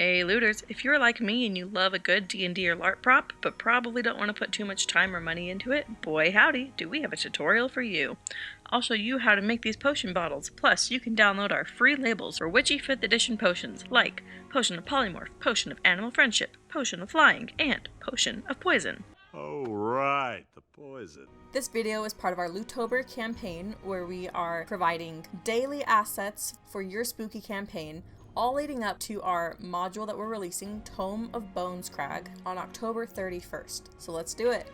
Hey looters, if you're like me and you love a good D&D or LARP prop, but probably don't want to put too much time or money into it, boy howdy, do we have a tutorial for you. I'll show you how to make these potion bottles, plus you can download our free labels for witchy 5th edition potions, like Potion of Polymorph, Potion of Animal Friendship, Potion of Flying, and Potion of Poison. Oh, right, the poison. This video is part of our Loottober campaign, where we are providing daily assets for your spooky campaign, all leading up to our module that we're releasing, Tome of Bonescrag, on October 31st. So let's do it.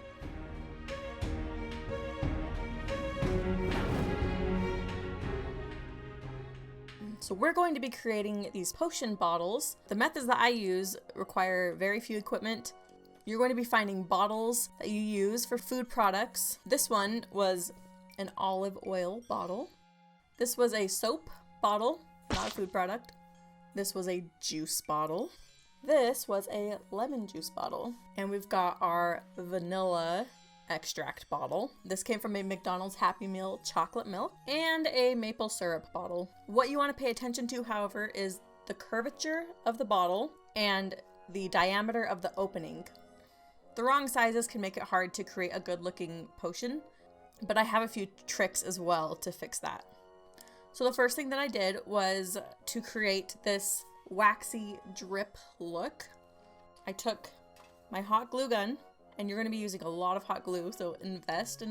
So we're going to be creating these potion bottles. The methods that I use require very few equipment. You're going to be finding bottles that you use for food products. This one was an olive oil bottle. This was a soap bottle, not a food product. This was a juice bottle. This was a lemon juice bottle. And we've got our vanilla extract bottle. This came from a McDonald's Happy Meal chocolate milk and a maple syrup bottle. What you want to pay attention to, however, is the curvature of the bottle and the diameter of the opening. The wrong sizes can make it hard to create a good looking potion, but I have a few tricks as well to fix that. So the first thing that I did was to create this waxy drip look. I took my hot glue gun, and you're going to be using a lot of hot glue, so invest.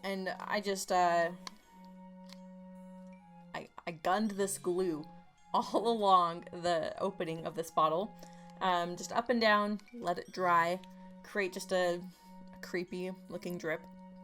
And I just, I gunned this glue all along the opening of this bottle. Just up and down, let it dry, create just a creepy looking drip.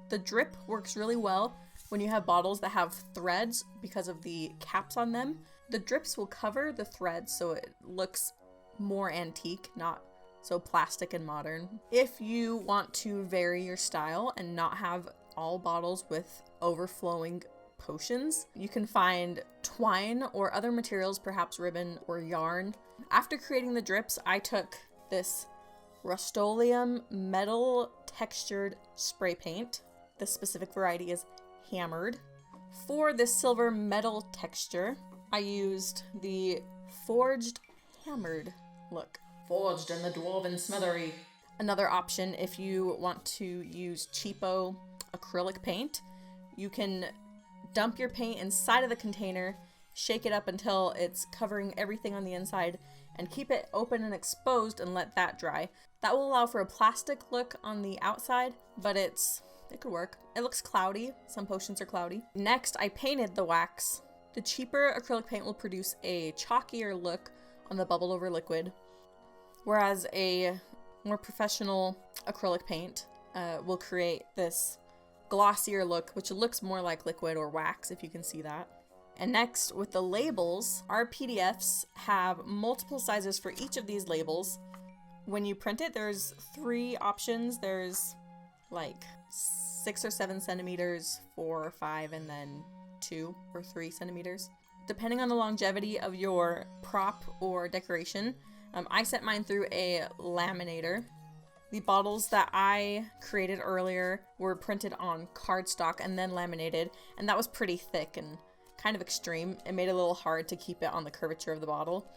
The drip works really well when you have bottles that have threads because of the caps on them. The drips will cover the threads so it looks more antique, not so plastic and modern. If you want to vary your style and not have all bottles with overflowing potions, you can find twine or other materials, perhaps ribbon or yarn. After creating the drips, I took this Rust-Oleum metal textured spray paint. This specific variety is hammered. For this silver metal texture, I used the forged hammered look. Forged in the dwarven smithery. Another option, if you want to use cheapo acrylic paint, you can dump your paint inside of the container, shake it up until it's covering everything on the inside, and keep it open and exposed and let that dry. That will allow for a plastic look on the outside, but it could work. It looks cloudy. Some potions are cloudy. Next, I painted the wax. The cheaper acrylic paint will produce a chalkier look on the bubbled over liquid, whereas a more professional acrylic paint will create this glossier look, which looks more like liquid or wax, if you can see that. And next, with the labels, our PDFs have multiple sizes for each of these labels. When you print it, there's 3 options. There's like 6 or 7 centimeters, 4 or 5, and then 2 or 3 centimeters. Depending on the longevity of your prop or decoration, I sent mine through a laminator. The bottles that I created earlier were printed on cardstock and then laminated, and that was pretty thick and kind of extreme. It made it a little hard to keep it on the curvature of the bottle.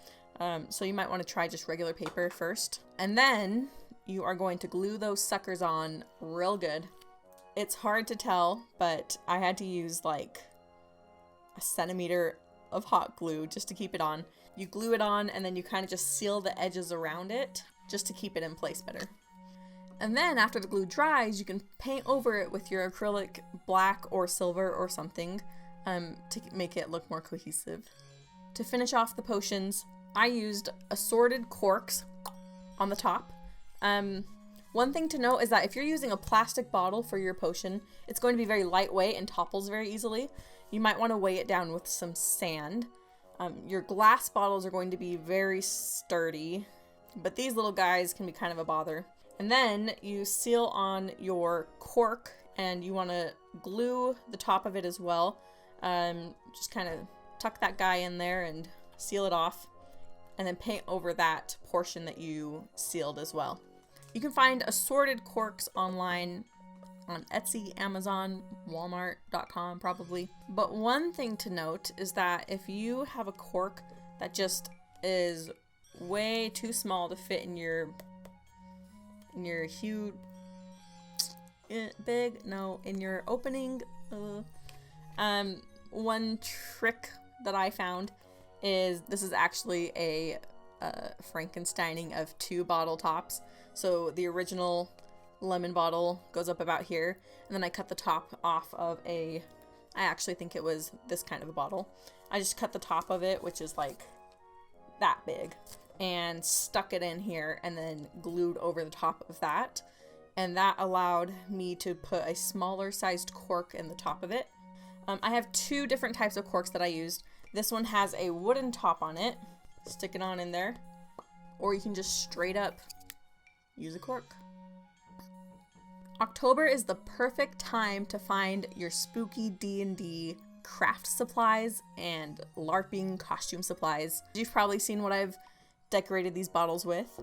So you might want to try just regular paper first. And then you are going to glue those suckers on real good. It's hard to tell, but I had to use like a centimeter of hot glue just to keep it on. You glue it on and then you kind of just seal the edges around it just to keep it in place better. And then after the glue dries, you can paint over it with your acrylic black or silver or something to make it look more cohesive. To finish off the potions, I used assorted corks on the top. One thing to note is that if you're using a plastic bottle for your potion, it's going to be very lightweight and topples very easily. You might want to weigh it down with some sand. Your glass bottles are going to be very sturdy, but these little guys can be kind of a bother. And then you seal on your cork, and you want to glue the top of it as well. Just kind of tuck that guy in there and seal it off, and then paint over that portion that you sealed as well. You can find assorted corks online on Etsy, Amazon, Walmart.com probably. But one thing to note is that if you have a cork that just is way too small to fit in your huge in your opening. One trick that I found is this is actually a Frankensteining of 2 bottle tops. So the original lemon bottle goes up about here, and then I cut the top off of I actually think it was this kind of a bottle. I just cut the top of it, which is like that big, and stuck it in here and then glued over the top of that. And that allowed me to put a smaller sized cork in the top of it. I have 2 different types of corks that I used. This one has a wooden top on it. Stick it on in there. Or you can just straight up use a cork. October is the perfect time to find your spooky D&D craft supplies and LARPing costume supplies. You've probably seen what I've decorated these bottles with.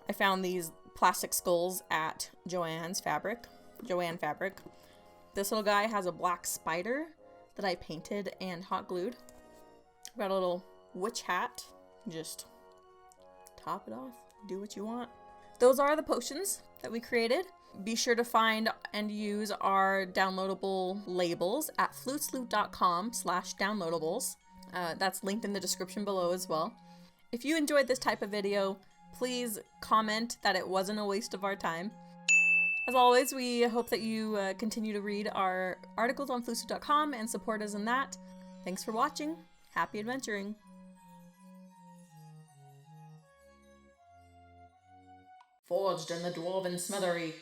I found these plastic skulls at Joanne Fabric. This little guy has a black spider that I painted and hot glued. Got a little witch hat. Just top it off. Do what you want. Those are the potions that we created. Be sure to find and use our downloadable labels at flutesloot.com/downloadables. That's linked in the description below as well. If you enjoyed this type of video, please comment that it wasn't a waste of our time. As always, we hope that you continue to read our articles on flutesloot.com and support us in that. Thanks for watching. Happy adventuring. Forged in the Dwarven Smithery.